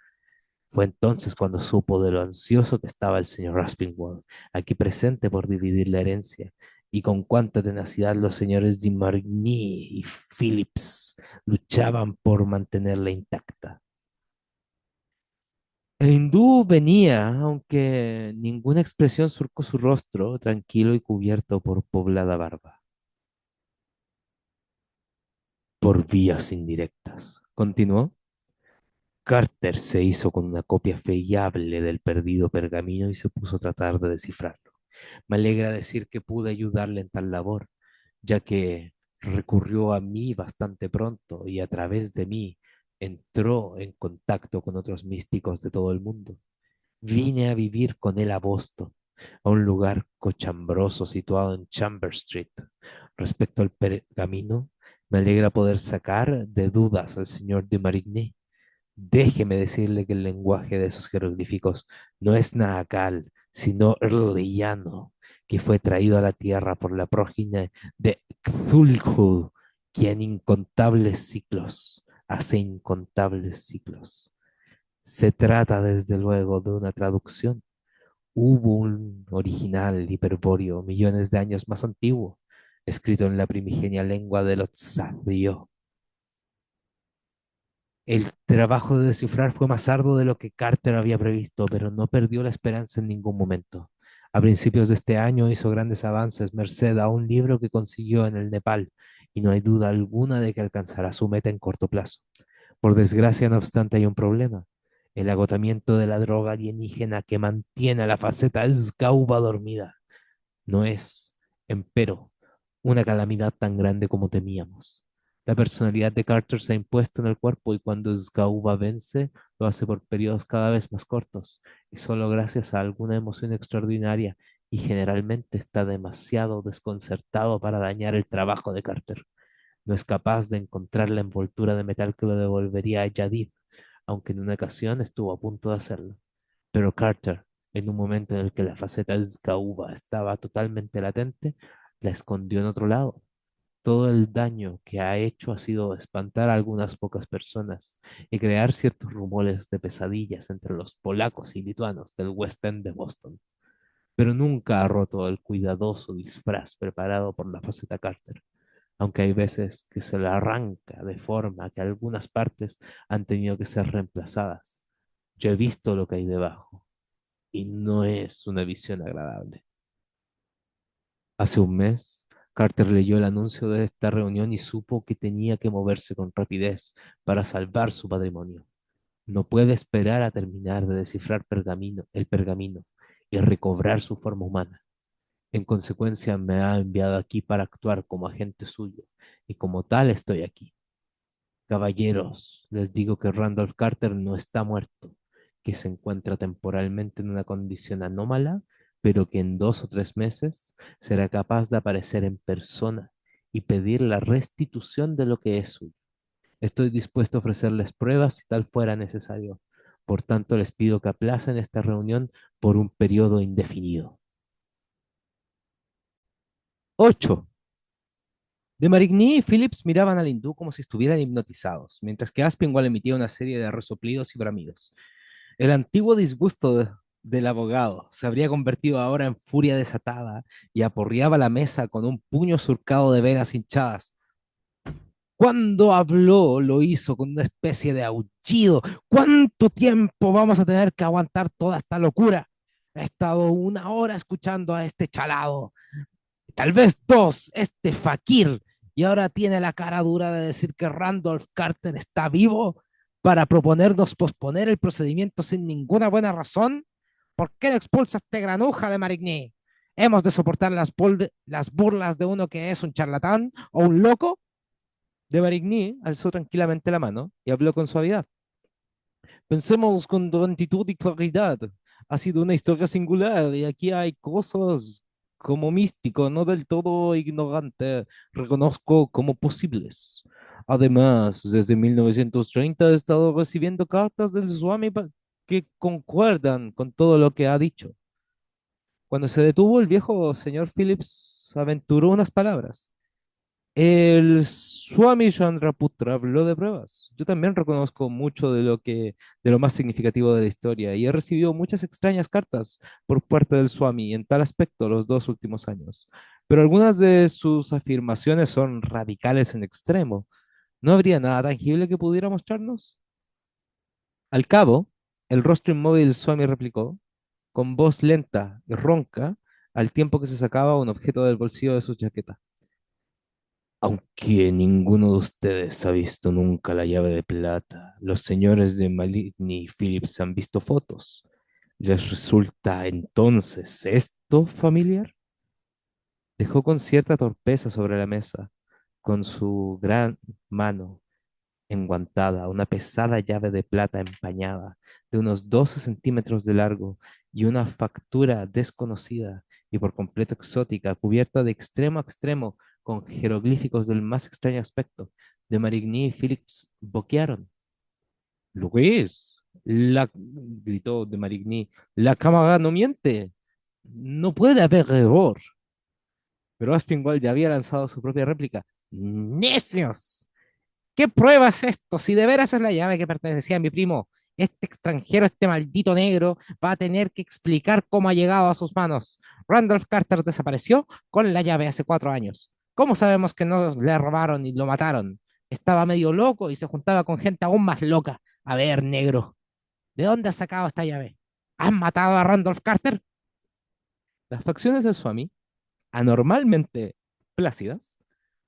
Fue entonces cuando supo de lo ansioso que estaba el señor Aspinwall, aquí presente por dividir la herencia, y con cuánta tenacidad los señores de Marigny y Phillips luchaban por mantenerla intacta. El hindú venía, aunque ninguna expresión surcó su rostro, tranquilo y cubierto por poblada barba. Por vías indirectas. Continuó. Carter se hizo con una copia fiable del perdido pergamino y se puso a tratar de descifrarlo. Me alegra decir que pude ayudarle en tal labor, ya que recurrió a mí bastante pronto y a través de mí entró en contacto con otros místicos de todo el mundo. Vine a vivir con él a Boston, a un lugar cochambroso situado en Chambers Street. Respecto al pergamino, me alegra poder sacar de dudas al señor de Marigny. Déjeme decirle que el lenguaje de esos jeroglíficos no es nacal, sino erleyano, que fue traído a la tierra por la prógine de Cthulhu, quien hace incontables ciclos. Se trata desde luego de una traducción. Hubo un original hiperbóreo millones de años más antiguo, escrito en la primigenia lengua de los Tzadio. El trabajo de descifrar fue más arduo de lo que Carter había previsto, pero no perdió la esperanza en ningún momento. A principios de este año hizo grandes avances merced a un libro que consiguió en el Nepal, y no hay duda alguna de que alcanzará su meta en corto plazo. Por desgracia, no obstante, hay un problema: el agotamiento de la droga alienígena que mantiene a la faceta escauba dormida. No es, empero, una calamidad tan grande como temíamos. La personalidad de Carter se ha impuesto en el cuerpo y cuando Sgauba vence, lo hace por periodos cada vez más cortos y solo gracias a alguna emoción extraordinaria, y generalmente está demasiado desconcertado para dañar el trabajo de Carter. No es capaz de encontrar la envoltura de metal que lo devolvería a Yadid, aunque en una ocasión estuvo a punto de hacerlo. Pero Carter, en un momento en el que la faceta escauba estaba totalmente latente, la escondió en otro lado. Todo el daño que ha hecho ha sido espantar a algunas pocas personas y crear ciertos rumores de pesadillas entre los polacos y lituanos del West End de Boston, pero nunca ha roto el cuidadoso disfraz preparado por la faceta Carter, aunque hay veces que se la arranca de forma que algunas partes han tenido que ser reemplazadas. Yo he visto lo que hay debajo y no es una visión agradable. Hace un mes, Carter leyó el anuncio de esta reunión y supo que tenía que moverse con rapidez para salvar su patrimonio. No puede esperar a terminar de descifrar el pergamino y recobrar su forma humana. En consecuencia, me ha enviado aquí para actuar como agente suyo, y como tal estoy aquí. Caballeros, les digo que Randolph Carter no está muerto, que se encuentra temporalmente en una condición anómala, pero que en 2 o 3 meses será capaz de aparecer en persona y pedir la restitución de lo que es suyo. Estoy dispuesto a ofrecerles pruebas si tal fuera necesario. Por tanto, les pido que aplacen esta reunión por un periodo indefinido. 8. De Marigny y Phillips miraban al hindú como si estuvieran hipnotizados, mientras que Aspinwall emitía una serie de resoplidos y bramidos. El antiguo disgusto del abogado se habría convertido ahora en furia desatada y aporreaba la mesa con un puño surcado de venas hinchadas. Cuando habló, lo hizo con una especie de aullido. ¿Cuánto tiempo vamos a tener que aguantar toda esta locura? He estado 1 hora escuchando a este chalado, tal vez 2, este fakir, y ahora tiene la cara dura de decir que Randolph Carter está vivo para proponernos posponer el procedimiento sin ninguna buena razón. ¿Por qué no expulsa a este granuja de Marigny? ¿Hemos de soportar las burlas de uno que es un charlatán o un loco? De Marigny alzó tranquilamente la mano y habló con suavidad. Pensemos con lentitud y claridad. Ha sido una historia singular y aquí hay cosas como místico, no del todo ignorante, reconozco como posibles. Además, desde 1930 he estado recibiendo cartas del Swami que concuerdan con todo lo que ha dicho. Cuando se detuvo, el viejo señor Phillips aventuró unas palabras. El Swami Chandraputra habló de pruebas. Yo también reconozco mucho de lo más significativo de la historia y he recibido muchas extrañas cartas por parte del Swami en tal aspecto los 2 últimos años. Pero algunas de sus afirmaciones son radicales en extremo. ¿No habría nada tangible que pudiera mostrarnos? Al cabo, el rostro inmóvil del Swami replicó, con voz lenta y ronca, al tiempo que se sacaba un objeto del bolsillo de su chaqueta. Aunque ninguno de ustedes ha visto nunca la llave de plata, los señores de Maligny y Phillips han visto fotos. ¿Les resulta entonces esto familiar? Dejó con cierta torpeza sobre la mesa, con su gran mano enguantada, una pesada llave de plata empañada, de unos 12 centímetros de largo y una factura desconocida y por completo exótica, cubierta de extremo a extremo con jeroglíficos del más extraño aspecto. De Marigny y Phillips boquearon. Luis, gritó de Marigny, la cámara no miente. No puede haber error. Pero Aspinwall ya había lanzado su propia réplica. ¡Necios! ¿Qué prueba es esto? Si de veras es la llave que pertenecía a mi primo, este extranjero, este maldito negro, va a tener que explicar cómo ha llegado a sus manos. Randolph Carter desapareció con la llave hace 4 años. ¿Cómo sabemos que no le robaron y lo mataron? Estaba medio loco y se juntaba con gente aún más loca. A ver, negro, ¿de dónde has sacado esta llave? ¿Has matado a Randolph Carter? Las facciones del Swami, anormalmente plácidas,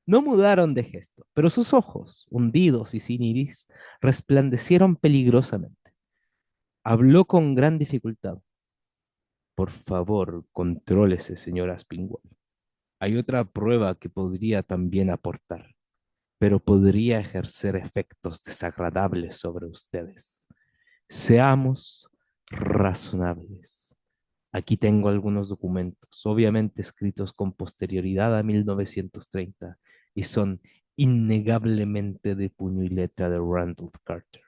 no mudaron de gesto, pero sus ojos, hundidos y sin iris, resplandecieron peligrosamente. Habló con gran dificultad. Por favor, contrólese, señor Aspinwall. Hay otra prueba que podría también aportar, pero podría ejercer efectos desagradables sobre ustedes. Seamos razonables. Aquí tengo algunos documentos, obviamente escritos con posterioridad a 1930, y son innegablemente de puño y letra de Randolph Carter.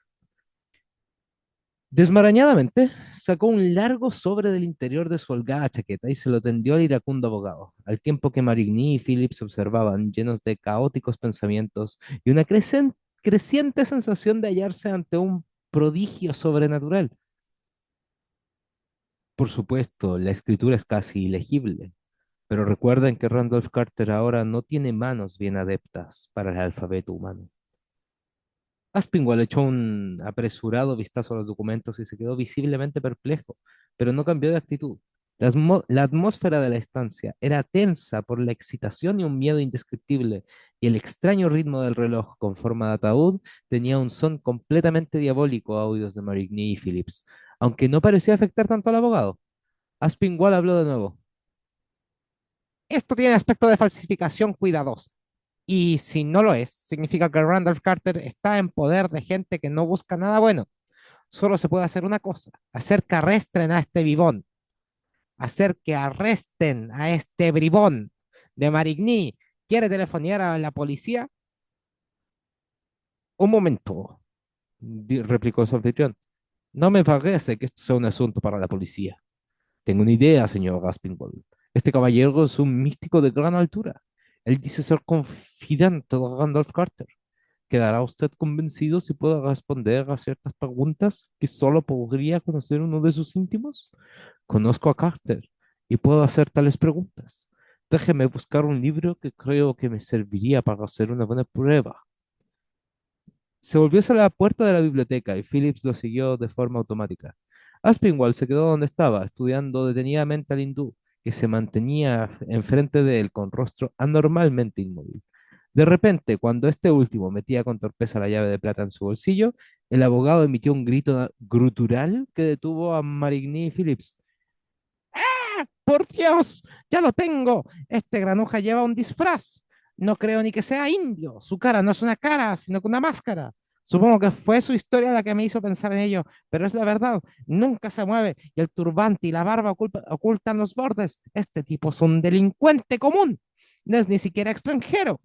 Desmarañadamente, sacó un largo sobre del interior de su holgada chaqueta y se lo tendió al iracundo abogado, al tiempo que Marigny y Phillips observaban, llenos de caóticos pensamientos y una creciente sensación de hallarse ante un prodigio sobrenatural. Por supuesto, la escritura es casi ilegible, pero recuerden que Randolph Carter ahora no tiene manos bien adeptas para el alfabeto humano. Aspinwall echó un apresurado vistazo a los documentos y se quedó visiblemente perplejo, pero no cambió de actitud. La atmósfera de la estancia era tensa por la excitación y un miedo indescriptible, y el extraño ritmo del reloj con forma de ataúd tenía un son completamente diabólico a oídos de Marigny y Phillips, aunque no parecía afectar tanto al abogado. Aspinwall habló de nuevo. Esto tiene aspecto de falsificación cuidadosa. Y si no lo es, significa que Randolph Carter está en poder de gente que no busca nada bueno. Solo se puede hacer una cosa, hacer que arresten a este vivón, hacer que arresten a este bribón de Marigny. ¿Quiere telefonear a la policía? Un momento, replicó su anfitrión. No me parece que esto sea un asunto para la policía. Tengo una idea, señor Aspinwall. Este caballero es un místico de gran altura. Él dice ser confidente de Randolph Carter. ¿Quedará usted convencido si puede responder a ciertas preguntas que solo podría conocer uno de sus íntimos? Conozco a Carter y puedo hacer tales preguntas. Déjeme buscar un libro que creo que me serviría para hacer una buena prueba. Se volvió hacia la puerta de la biblioteca y Phillips lo siguió de forma automática. Aspinwall se quedó donde estaba, estudiando detenidamente al hindú, que se mantenía enfrente de él con rostro anormalmente inmóvil. De repente, cuando este último metía con torpeza la llave de plata en su bolsillo, el abogado emitió un grito grutural que detuvo a Marigny y Phillips. ¡Por Dios! ¡Ya lo tengo! Este granuja lleva un disfraz. No creo ni que sea indio. Su cara no es una cara, sino que una máscara. Supongo que fue su historia la que me hizo pensar en ello, pero es la verdad. Nunca se mueve y el turbante y la barba ocultan los bordes. Este tipo es un delincuente común. No es ni siquiera extranjero.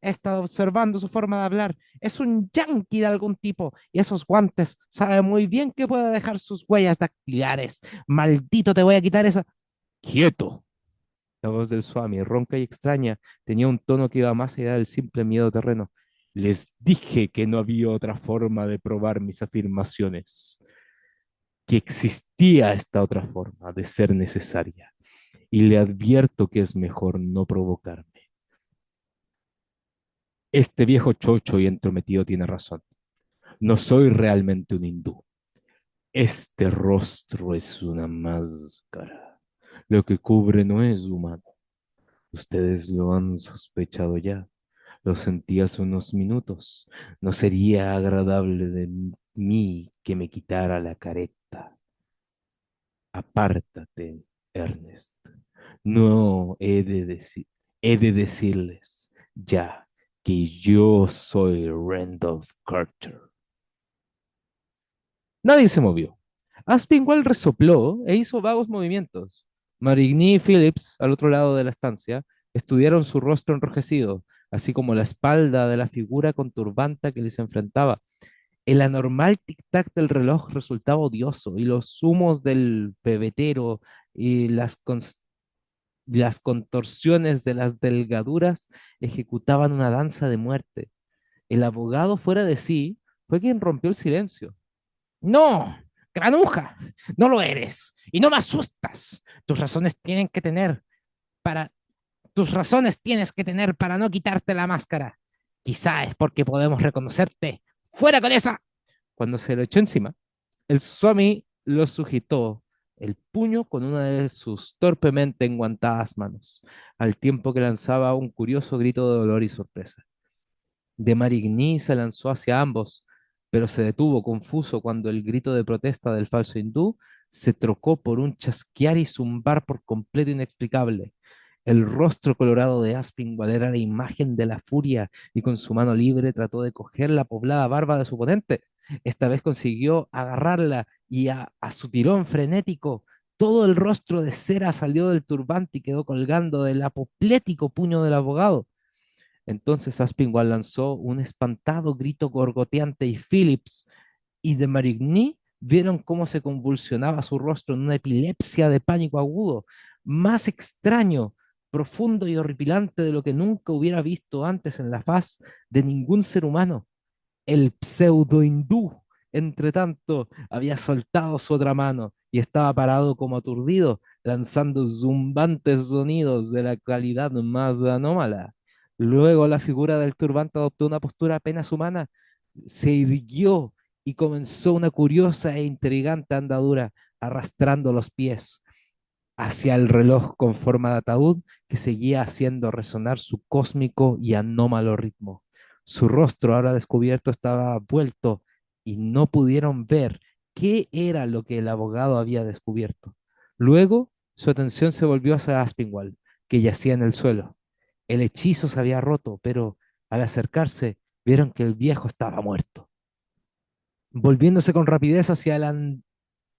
He estado observando su forma de hablar. Es un yanqui de algún tipo y esos guantes sabe muy bien que puede dejar sus huellas dactilares. Maldito, te voy a quitar esa. ¡Quieto! La voz del Swami, ronca y extraña, tenía un tono que iba más allá del simple miedo terreno. Les dije que no había otra forma de probar mis afirmaciones, que existía esta otra forma de ser necesaria, y le advierto que es mejor no provocarme. Este viejo chocho y entrometido tiene razón. No soy realmente un hindú. Este rostro es una máscara. Lo que cubre no es humano. Ustedes lo han sospechado ya. Lo sentí hace unos minutos. No sería agradable de mí que me quitara la careta. Apártate, Ernest. No he de decirles ya que yo soy Randolph Carter. Nadie se movió. Aspinwall resopló e hizo vagos movimientos. Marigny y Phillips, al otro lado de la estancia, estudiaron su rostro enrojecido, así como la espalda de la figura con turbanta que les enfrentaba. El anormal tic-tac del reloj resultaba odioso y los humos del pebetero y las contorsiones de las delgaduras ejecutaban una danza de muerte. El abogado, fuera de sí, fue quien rompió el silencio. No, granuja, no lo eres y no me asustas. Para, tus razones tienes que tener para no quitarte la máscara. Quizá es porque podemos reconocerte. ¡Fuera con esa! Cuando se lo echó encima, el Swami lo sujetó el puño con una de sus torpemente enguantadas manos, al tiempo que lanzaba un curioso grito de dolor y sorpresa. De Marigny se lanzó hacia ambos, pero se detuvo confuso cuando el grito de protesta del falso hindú se trocó por un chasquear y zumbar por completo inexplicable. El rostro colorado de Aspinwall era la imagen de la furia y con su mano libre trató de coger la poblada barba de su oponente. Esta vez consiguió agarrarla y a su tirón frenético, todo el rostro de cera salió del turbante y quedó colgando del apoplético puño del abogado. Entonces Aspinwall lanzó un espantado grito gorgoteante y Phillips y de Marigny vieron cómo se convulsionaba su rostro en una epilepsia de pánico agudo, más extraño, profundo y horripilante de lo que nunca hubiera visto antes en la faz de ningún ser humano. El pseudo hindú, entre tanto, había soltado su otra mano y estaba parado como aturdido, lanzando zumbantes sonidos de la calidad más anómala. Luego la figura del turbante adoptó una postura apenas humana, se irguió y comenzó una curiosa e intrigante andadura, arrastrando los pies hacia el reloj con forma de ataúd que seguía haciendo resonar su cósmico y anómalo ritmo. Su rostro, ahora descubierto, estaba vuelto y no pudieron ver qué era lo que el abogado había descubierto. Luego, su atención se volvió hacia Aspinwall, que yacía en el suelo. El hechizo se había roto, pero al acercarse vieron que el viejo estaba muerto. Volviéndose con rapidez hacia el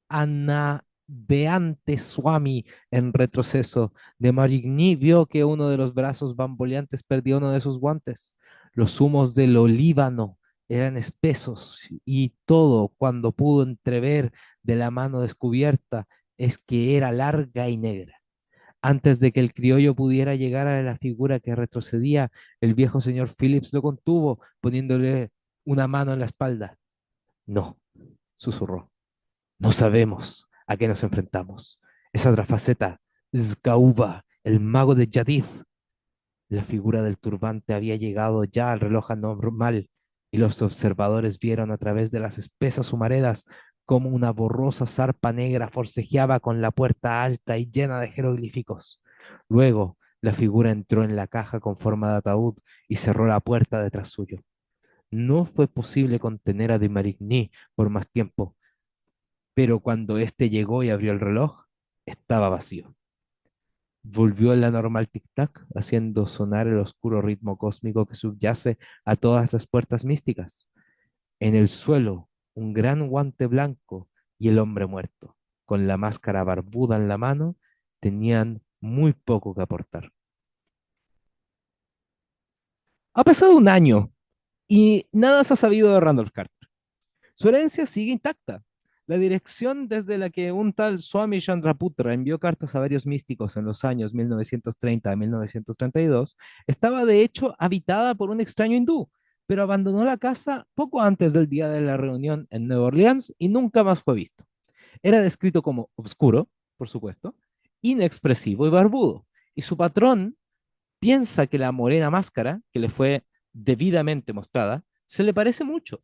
anadeante Swami en retroceso, de Marigny vio que uno de los brazos bamboleantes perdía uno de sus guantes. Los humos del olíbano eran espesos y todo cuando pudo entrever de la mano descubierta es que era larga y negra. Antes de que el criollo pudiera llegar a la figura que retrocedía, el viejo señor Phillips lo contuvo, poniéndole una mano en la espalda. No, susurró. No sabemos a qué nos enfrentamos. Esa otra faceta, Sgauba, el mago de Yadid. La figura del turbante había llegado ya al reloj anormal y los observadores vieron a través de las espesas humaredas cómo una borrosa zarpa negra forcejeaba con la puerta alta y llena de jeroglíficos. Luego, la figura entró en la caja con forma de ataúd y cerró la puerta detrás suyo. No fue posible contener a de Marigny por más tiempo, pero cuando éste llegó y abrió el reloj, estaba vacío. Volvió a la normal tic-tac, haciendo sonar el oscuro ritmo cósmico que subyace a todas las puertas místicas. En el suelo, un gran guante blanco y el hombre muerto, con la máscara barbuda en la mano, tenían muy poco que aportar. Ha pasado un año y nada se ha sabido de Randolph Carter. Su herencia sigue intacta. La dirección desde la que un tal Swami Chandraputra envió cartas a varios místicos en los años 1930 a 1932 estaba de hecho habitada por un extraño hindú, pero abandonó la casa poco antes del día de la reunión en Nueva Orleans y nunca más fue visto. Era descrito como obscuro, por supuesto, inexpresivo y barbudo, y su patrón piensa que la morena máscara, que le fue debidamente mostrada, se le parece mucho.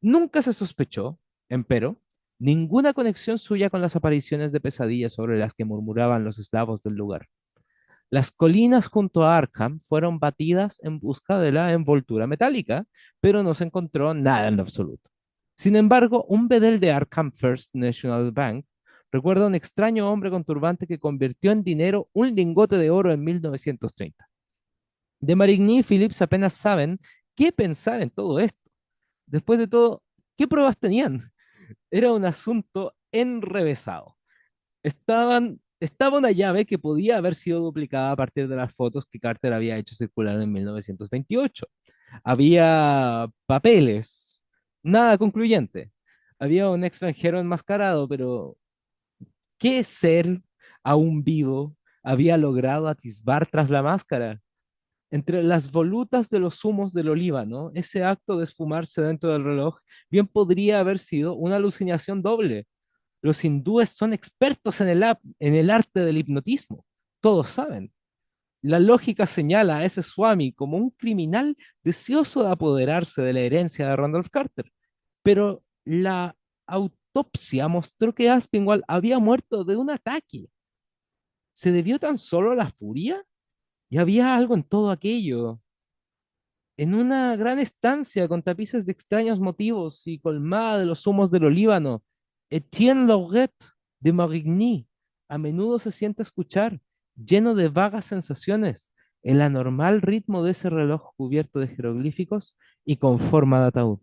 Nunca se sospechó, empero, ninguna conexión suya con las apariciones de pesadillas sobre las que murmuraban los eslavos del lugar. Las colinas junto a Arkham fueron batidas en busca de la envoltura metálica, pero no se encontró nada en lo absoluto. Sin embargo, un bedel de Arkham First National Bank recuerda a un extraño hombre con turbante que convirtió en dinero un lingote de oro en 1930. De Marigny y Phillips apenas saben qué pensar en todo esto. Después de todo, ¿qué pruebas tenían? Era un asunto enrevesado. Estaba una llave que podía haber sido duplicada a partir de las fotos que Carter había hecho circular en 1928. Había papeles, nada concluyente. Había un extranjero enmascarado, pero ¿qué ser aún vivo había logrado atisbar tras la máscara? Entre las volutas de los humos del olíbano, ese acto de esfumarse dentro del reloj bien podría haber sido una alucinación doble. Los hindúes son expertos en el arte del hipnotismo. Todos saben. La lógica señala a ese Swami como un criminal deseoso de apoderarse de la herencia de Randolph Carter. Pero la autopsia mostró que Aspinwall había muerto de un ataque. ¿Se debió tan solo a la furia? Y había algo en todo aquello. En una gran estancia con tapices de extraños motivos y colmada de los humos del olíbano, Etienne Lauret de Marigny a menudo se sienta a escuchar, lleno de vagas sensaciones, el anormal ritmo de ese reloj cubierto de jeroglíficos y con forma de ataúd.